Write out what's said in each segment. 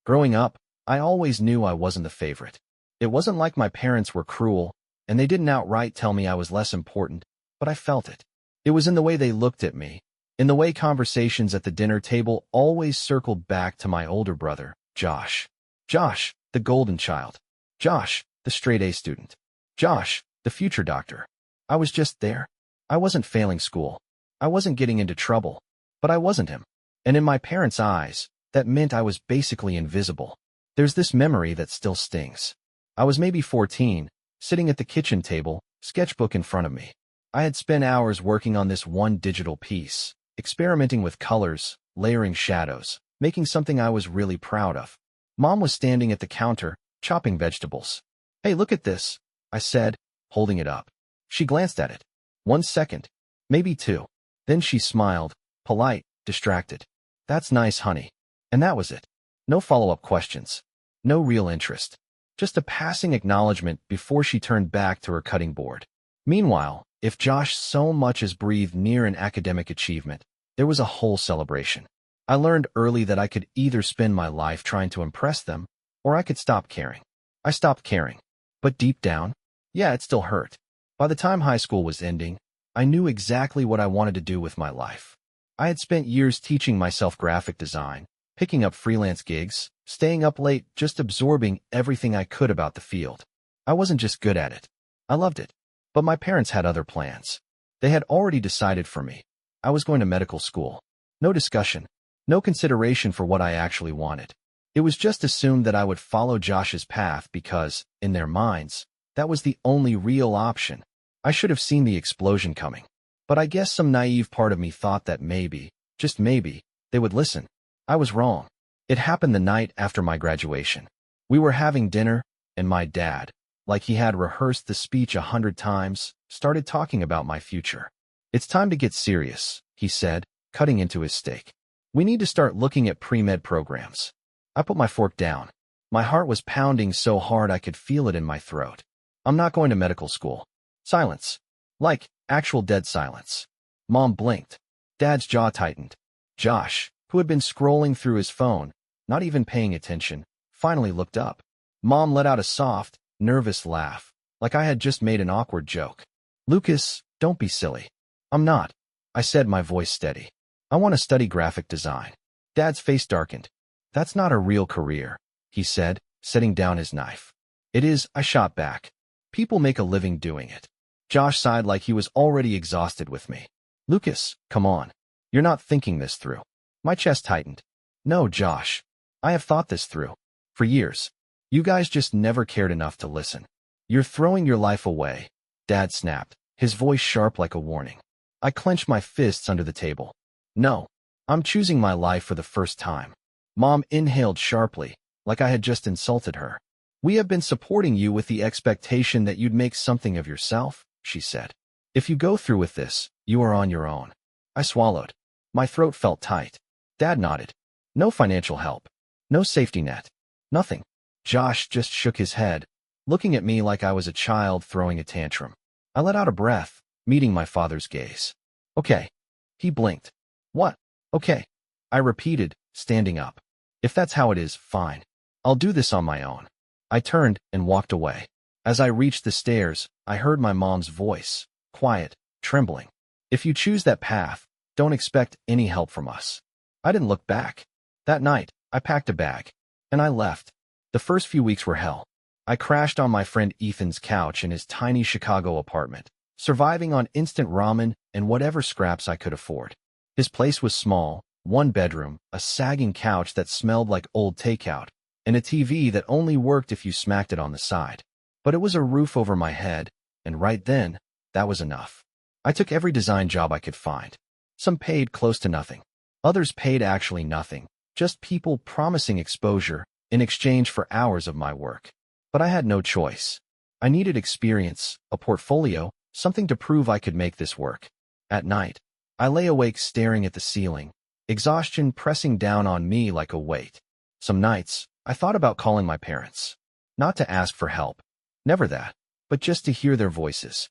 Growing up, I always knew I wasn't the favorite. It wasn't like my parents were cruel, and they didn't outright tell me I was less important, but I felt it. It was in the way they looked at me, in the way conversations at the dinner table always circled back to my older brother, Josh. Josh, the golden child. Josh, the straight-A student. Josh, the future doctor. I was just there. I wasn't failing school. I wasn't getting into trouble, but I wasn't him. And in my parents' eyes, that meant I was basically invisible. There's this memory that still stings. I was maybe 14, sitting at the kitchen table, sketchbook in front of me. I had spent hours working on this one digital piece, experimenting with colors, layering shadows, making something I was really proud of. Mom was standing at the counter, chopping vegetables. "Hey, look at this," I said, holding it up. She glanced at it. 1 second, maybe 2. Then she smiled, polite, distracted. "That's nice, honey." And that was it. No follow-up questions. No real interest. Just a passing acknowledgement before she turned back to her cutting board. Meanwhile, if Josh so much as breathed near an academic achievement, there was a whole celebration. I learned early that I could either spend my life trying to impress them, or I could stop caring. I stopped caring. But deep down, yeah, it still hurt. By the time high school was ending, I knew exactly what I wanted to do with my life. I had spent years teaching myself graphic design, picking up freelance gigs, staying up late, just absorbing everything I could about the field. I wasn't just good at it. I loved it. But my parents had other plans. They had already decided for me. I was going to medical school. No discussion. No consideration for what I actually wanted. It was just assumed that I would follow Josh's path because, in their minds, that was the only real option. I should have seen the explosion coming. But I guess some naive part of me thought that maybe, just maybe, they would listen. I was wrong. It happened the night after my graduation. We were having dinner, and my dad, like he had rehearsed the speech 100 times, started talking about my future. "It's time to get serious," he said, cutting into his steak. "We need to start looking at pre-med programs." I put my fork down. My heart was pounding so hard I could feel it in my throat. "I'm not going to medical school." Silence. Like, actual dead silence. Mom blinked. Dad's jaw tightened. Josh, who had been scrolling through his phone, not even paying attention, finally looked up. Mom let out a soft, nervous laugh, like I had just made an awkward joke. "Lucas, don't be silly." "I'm not," I said, my voice steady. "I want to study graphic design." Dad's face darkened. "That's not a real career," he said, setting down his knife. "It is," I shot back. "People make a living doing it." Josh sighed like he was already exhausted with me. "Lucas, come on. You're not thinking this through." My chest tightened. "No, Josh. I have thought this through. For years. You guys just never cared enough to listen. You're throwing your life away." Dad snapped, his voice sharp like a warning. I clenched my fists under the table. "No. I'm choosing my life for the first time." Mom inhaled sharply, like I had just insulted her. "We have been supporting you with the expectation that you'd make something of yourself," she said. "If you go through with this, you are on your own." I swallowed. My throat felt tight. Dad nodded. "No financial help. No safety net. Nothing." Josh just shook his head, looking at me like I was a child throwing a tantrum. I let out a breath, meeting my father's gaze. "Okay." He blinked. "What?" "Okay," I repeated, standing up. "If that's how it is, fine. I'll do this on my own." I turned and walked away. As I reached the stairs, I heard my mom's voice, quiet, trembling. "If you choose that path, don't expect any help from us." I didn't look back. That night, I packed a bag, and I left. The first few weeks were hell. I crashed on my friend Ethan's couch in his tiny Chicago apartment, surviving on instant ramen and whatever scraps I could afford. His place was small, 1 bedroom, a sagging couch that smelled like old takeout, and a TV that only worked if you smacked it on the side. But it was a roof over my head, and right then, that was enough. I took every design job I could find. Some paid close to nothing. Others paid actually nothing, just people promising exposure in exchange for hours of my work. But I had no choice. I needed experience, a portfolio, something to prove I could make this work. At night, I lay awake staring at the ceiling, exhaustion pressing down on me like a weight. Some nights, I thought about calling my parents. Not to ask for help. Never that. But just to hear their voices.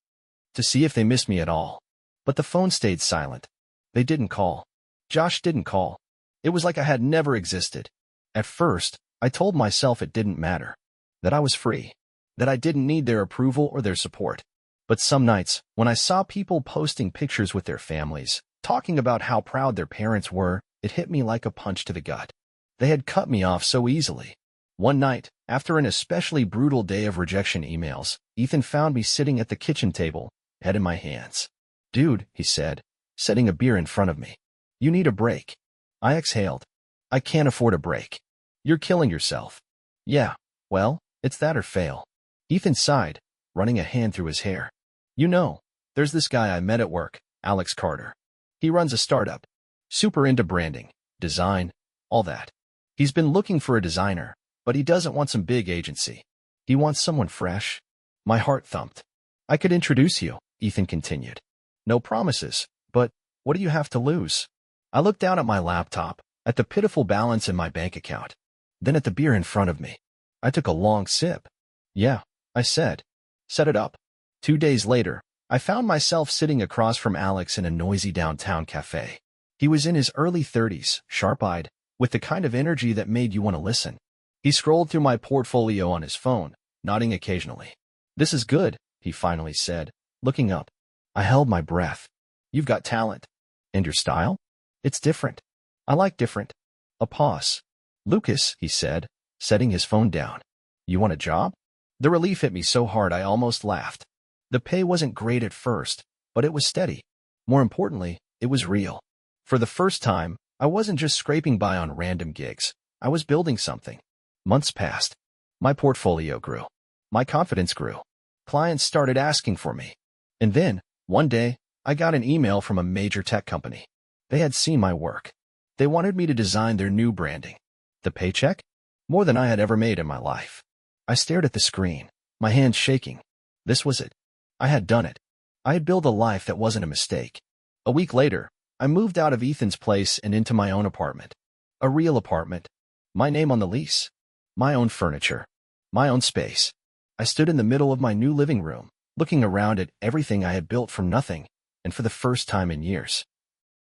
To see if they missed me at all. But the phone stayed silent. They didn't call. Josh didn't call. It was like I had never existed. At first, I told myself it didn't matter, that I was free, that I didn't need their approval or their support. But some nights, when I saw people posting pictures with their families, talking about how proud their parents were, it hit me like a punch to the gut. They had cut me off so easily. One night, after an especially brutal day of rejection emails, Ethan found me sitting at the kitchen table, head in my hands. "Dude," he said, setting a beer in front of me. "You need a break." I exhaled. "I can't afford a break. You're killing yourself." "Yeah, well, it's that or fail." Ethan sighed, running a hand through his hair. "You know, there's this guy I met at work, Alex Carter. He runs a startup. Super into branding, design, all that. He's been looking for a designer, but he doesn't want some big agency. He wants someone fresh." My heart thumped. "I could introduce you," Ethan continued. "No promises, but what do you have to lose?" I looked down at my laptop, at the pitiful balance in my bank account, then at the beer in front of me. I took a long sip. "Yeah," I said. "Set it up." 2 days later, I found myself sitting across from Alex in a noisy downtown cafe. He was in his early 30s, sharp-eyed, with the kind of energy that made you want to listen. He scrolled through my portfolio on his phone, nodding occasionally. "This is good," he finally said, looking up. I held my breath. "You've got talent. And your style? It's different. I like different." A pause. "Lucas," he said, setting his phone down. "You want a job?" The relief hit me so hard I almost laughed. The pay wasn't great at first, but it was steady. More importantly, it was real. For the first time, I wasn't just scraping by on random gigs. I was building something. Months passed. My portfolio grew. My confidence grew. Clients started asking for me. And then, one day, I got an email from a major tech company. They had seen my work. They wanted me to design their new branding. The paycheck? More than I had ever made in my life. I stared at the screen, my hands shaking. This was it. I had done it. I had built a life that wasn't a mistake. A week later, I moved out of Ethan's place and into my own apartment. A real apartment. My name on the lease. My own furniture. My own space. I stood in the middle of my new living room, looking around at everything I had built from nothing, and for the first time in years,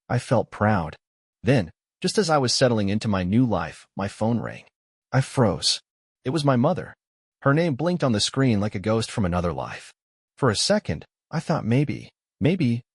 I felt proud. Then, just as I was settling into my new life, my phone rang. I froze. It was my mother. Her name blinked on the screen like a ghost from another life. For a second, I thought maybe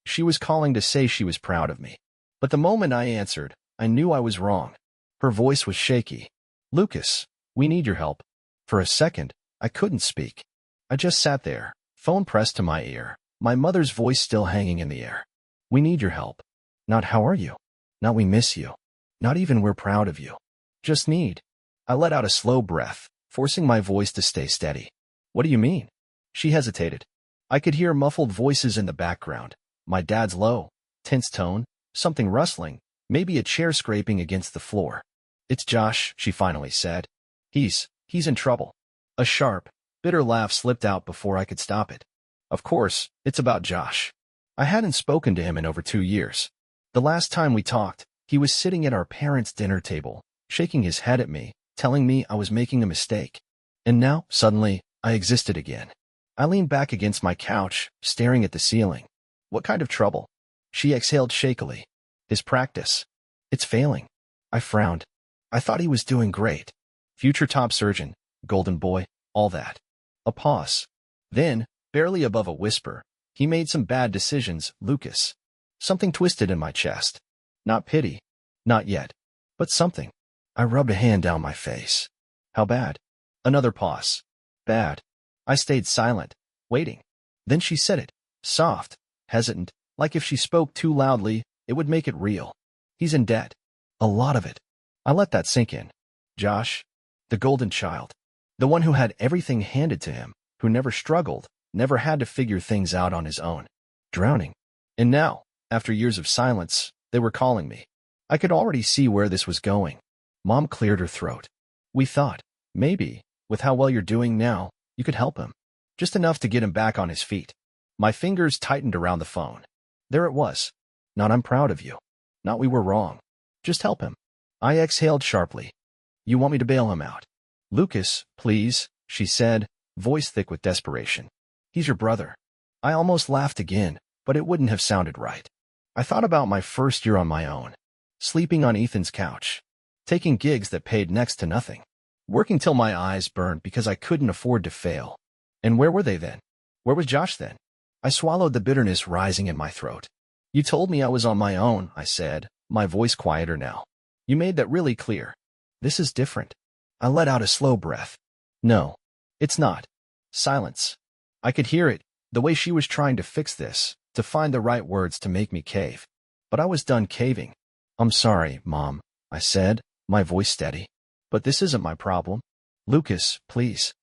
she was calling to say she was proud of me. But the moment I answered, I knew I was wrong. Her voice was shaky. "Lucas, we need your help." For a second, I couldn't speak. I just sat there, phone pressed to my ear, my mother's voice still hanging in the air. "We need your help. Not how are you? Not we miss you. Not even we're proud of you. Just need." I let out a slow breath, forcing my voice to stay steady. "What do you mean?" She hesitated. I could hear muffled voices in the background. My dad's low, tense tone, something rustling, maybe a chair scraping against the floor. "It's Josh," she finally said. He's in trouble." A sharp, bitter laugh slipped out before I could stop it. Of course, it's about Josh. I hadn't spoken to him in over 2 years. The last time we talked, he was sitting at our parents' dinner table, shaking his head at me, telling me I was making a mistake. And now, suddenly, I existed again. I leaned back against my couch, staring at the ceiling. "What kind of trouble?" She exhaled shakily. "His practice. It's failing." I frowned. I thought he was doing great. Future top surgeon, golden boy, all that. A pause. Then, barely above a whisper, "He made some bad decisions, Lucas." Something twisted in my chest. Not pity. Not yet. But something. I rubbed a hand down my face. "How bad?" Another pause. "Bad." I stayed silent, waiting. Then she said it, soft, hesitant, like if she spoke too loudly, it would make it real. "He's in debt. A lot of it." I let that sink in. Josh, the golden child, the one who had everything handed to him, who never struggled, never had to figure things out on his own. Drowning. And now, after years of silence, they were calling me. I could already see where this was going. Mom cleared her throat. "We thought, maybe, with how well you're doing now, you could help him. Just enough to get him back on his feet." My fingers tightened around the phone. There it was. Not "I'm proud of you." Not "we were wrong." Just help him. I exhaled sharply. "You want me to bail him out?" "Lucas, please," she said, voice thick with desperation. "He's your brother." I almost laughed again, but it wouldn't have sounded right. I thought about my first year on my own, sleeping on Ethan's couch, taking gigs that paid next to nothing, working till my eyes burned because I couldn't afford to fail. And where were they then? Where was Josh then? I swallowed the bitterness rising in my throat. You told me I was on my own, I said, my voice quieter now. You made that really clear. This is different. I let out a slow breath. No, it's not. Silence. I could hear it, the way she was trying to fix this, to find the right words to make me cave. But I was done caving. I'm sorry, Mom, I said, my voice steady. But this isn't my problem. Lucas, please.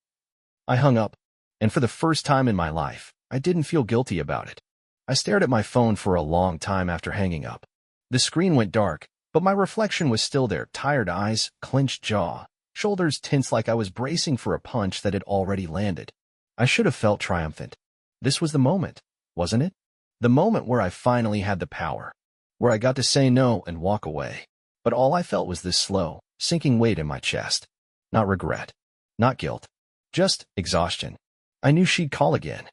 I hung up, and for the first time in my life, I didn't feel guilty about it. I stared at my phone for a long time after hanging up. The screen went dark, but my reflection was still there, tired eyes, clenched jaw, shoulders tense like I was bracing for a punch that had already landed. I should have felt triumphant. This was the moment, wasn't it? The moment where I finally had the power, where I got to say no and walk away. But all I felt was this slow, sinking weight in my chest. Not regret, not guilt, just exhaustion. I knew she'd call again,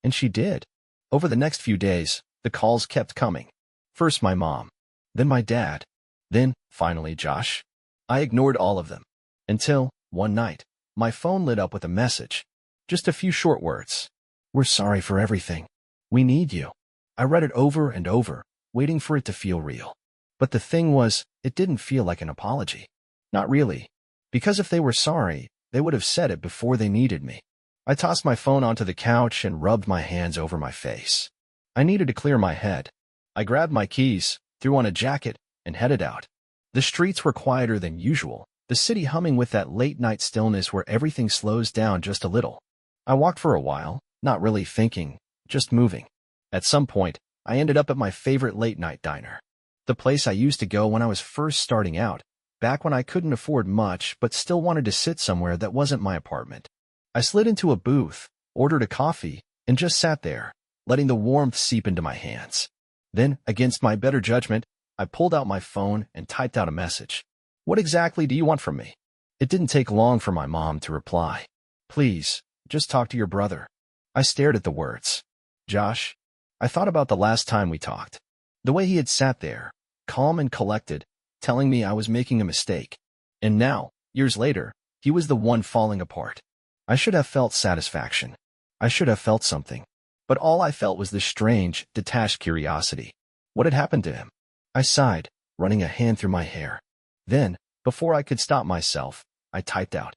and she did. Over the next few days, the calls kept coming. First my mom, then my dad, then, finally, Josh. I ignored all of them, until, one night, my phone lit up with a message. Just a few short words. We're sorry for everything. We need you. I read it over and over, waiting for it to feel real. But the thing was, it didn't feel like an apology. Not really. Because if they were sorry, they would have said it before they needed me. I tossed my phone onto the couch and rubbed my hands over my face. I needed to clear my head. I grabbed my keys, threw on a jacket, and headed out. The streets were quieter than usual, the city humming with that late-night stillness where everything slows down just a little. I walked for a while, not really thinking, just moving. At some point, I ended up at my favorite late-night diner. The place I used to go when I was first starting out, back when I couldn't afford much but still wanted to sit somewhere that wasn't my apartment. I slid into a booth, ordered a coffee, and just sat there, letting the warmth seep into my hands. Then, against my better judgment, I pulled out my phone and typed out a message. What exactly do you want from me? It didn't take long for my mom to reply. Please, just talk to your brother. I stared at the words. Josh. I thought about the last time we talked. The way he had sat there, calm and collected, telling me I was making a mistake. And now, years later, he was the one falling apart. I should have felt satisfaction. I should have felt something. But all I felt was this strange, detached curiosity. What had happened to him? I sighed, running a hand through my hair. Then, before I could stop myself, I typed out.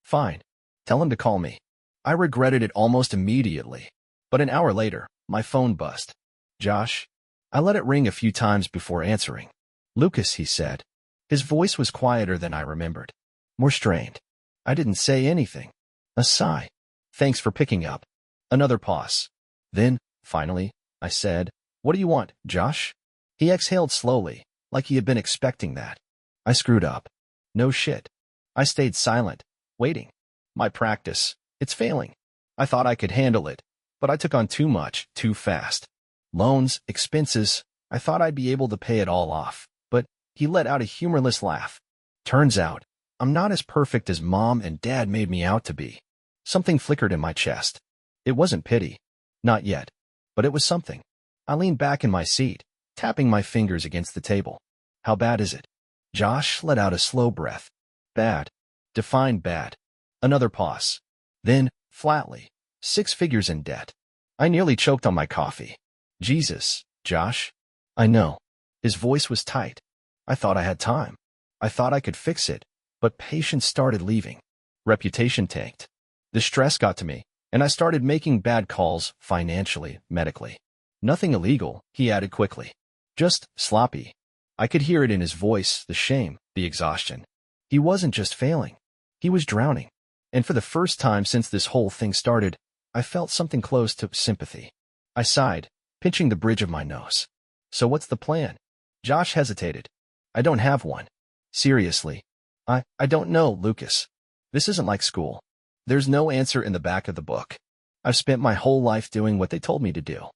Fine. Tell him to call me. I regretted it almost immediately. But an hour later, my phone buzzed. Josh? I let it ring a few times before answering. Lucas, he said. His voice was quieter than I remembered. More strained. I didn't say anything. A sigh. Thanks for picking up. Another pause. Then, finally, I said, What do you want, Josh? He exhaled slowly, like he had been expecting that. I screwed up. No shit. I stayed silent, waiting. My practice. It's failing. I thought I could handle it, but I took on too much, too fast. Loans, expenses. I thought I'd be able to pay it all off, but he let out a humorless laugh. Turns out, I'm not as perfect as Mom and Dad made me out to be. Something flickered in my chest. It wasn't pity. Not yet. But it was something. I leaned back in my seat, tapping my fingers against the table. How bad is it? Josh let out a slow breath. Bad. Define bad. Another pause. Then, flatly, 6 figures in debt. I nearly choked on my coffee. Jesus, Josh. I know. His voice was tight. I thought I had time. I thought I could fix it, but patience started leaving. Reputation tanked. The stress got to me, and I started making bad calls financially, medically. Nothing illegal, he added quickly. Just sloppy. I could hear it in his voice, the shame, the exhaustion. He wasn't just failing. He was drowning. And for the first time since this whole thing started, I felt something close to sympathy. I sighed, pinching the bridge of my nose. So what's the plan? Josh hesitated. I don't have one. Seriously. I don't know, Lucas. This isn't like school. There's no answer in the back of the book. I've spent my whole life doing what they told me to do.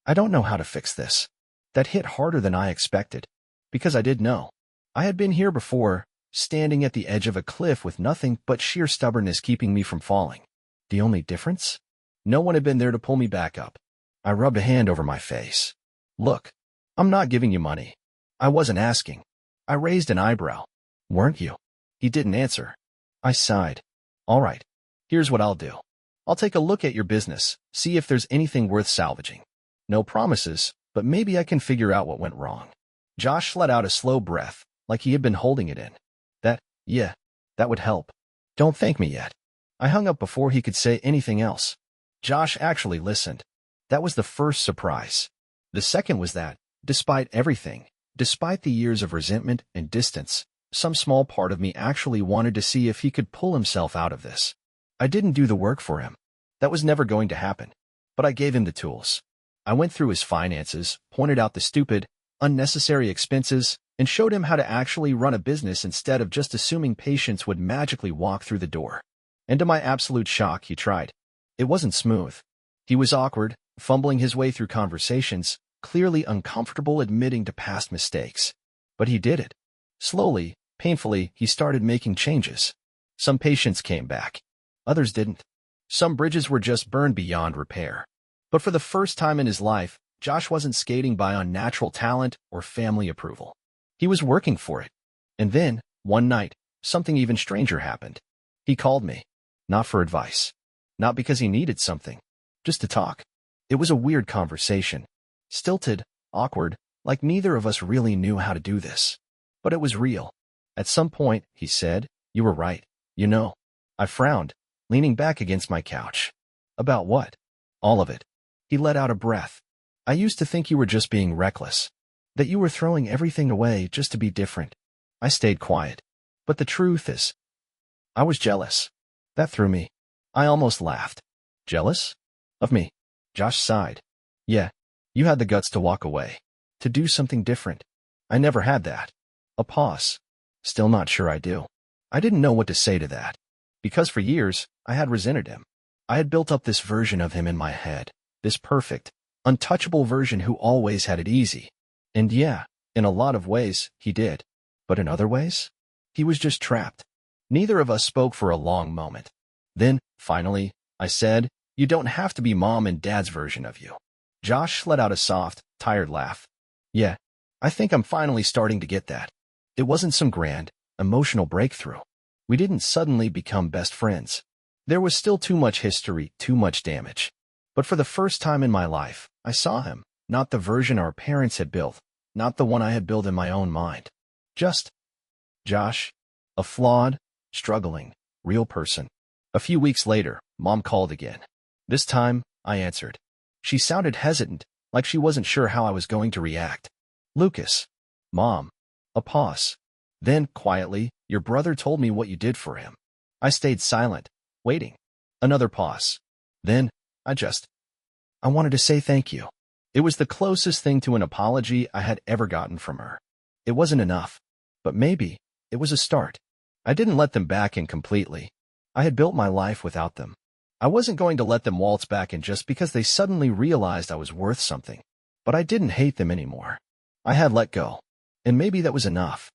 I don't know how to fix this. That hit harder than I expected. Because I did know. I had been here before, standing at the edge of a cliff with nothing but sheer stubbornness keeping me from falling. The only difference? No one had been there to pull me back up. I rubbed a hand over my face. Look, I'm not giving you money. I wasn't asking. I raised an eyebrow. Weren't you? He didn't answer. I sighed. All right. Here's what I'll do. I'll take a look at your business, see if there's anything worth salvaging. No promises, but maybe I can figure out what went wrong. Josh let out a slow breath, like he had been holding it in. Yeah, that would help. Don't thank me yet. I hung up before he could say anything else. Josh actually listened. That was the first surprise. The second was that, despite everything, despite the years of resentment and distance, some small part of me actually wanted to see if he could pull himself out of this. I didn't do the work for him. That was never going to happen. But I gave him the tools. I went through his finances, pointed out the stupid, unnecessary expenses, and showed him how to actually run a business instead of just assuming patients would magically walk through the door. And to my absolute shock, he tried. It wasn't smooth. He was awkward, fumbling his way through conversations, clearly uncomfortable admitting to past mistakes. But he did it. Slowly, painfully, he started making changes. Some patients came back. Others didn't. Some bridges were just burned beyond repair. But for the first time in his life, Josh wasn't skating by on natural talent or family approval. He was working for it. And then, one night, something even stranger happened. He called me. Not for advice. Not because he needed something. Just to talk. It was a weird conversation. Stilted, awkward, like neither of us really knew how to do this. But it was real. At some point, he said, "You were right. You know." I frowned, leaning back against my couch. About what? All of it. He let out a breath. I used to think you were just being reckless. That you were throwing everything away just to be different. I stayed quiet. But the truth is, I was jealous. That threw me. I almost laughed. Jealous? Of me? Josh sighed. Yeah, you had the guts to walk away. To do something different. I never had that. A pause. Still not sure I do. I didn't know what to say to that. Because for years, I had resented him. I had built up this version of him in my head. This perfect, untouchable version who always had it easy. And yeah, in a lot of ways, he did. But in other ways, he was just trapped. Neither of us spoke for a long moment. Then, finally, I said, "You don't have to be mom and dad's version of you." Josh let out a soft, tired laugh. Yeah, I think I'm finally starting to get that. It wasn't some grand, emotional breakthrough. We didn't suddenly become best friends. There was still too much history, too much damage. But for the first time in my life, I saw him, not the version our parents had built, not the one I had built in my own mind. Just Josh, a flawed, struggling, real person. A few weeks later, Mom called again. This time, I answered. She sounded hesitant, like she wasn't sure how I was going to react. "Lucas." "Mom." A pause. Then, quietly, "Your brother told me what you did for him." I stayed silent, waiting. Another pause. Then, I wanted to say thank you. It was the closest thing to an apology I had ever gotten from her. It wasn't enough. But maybe, it was a start. I didn't let them back in completely. I had built my life without them. I wasn't going to let them waltz back in just because they suddenly realized I was worth something. But I didn't hate them anymore. I had let go. And maybe that was enough.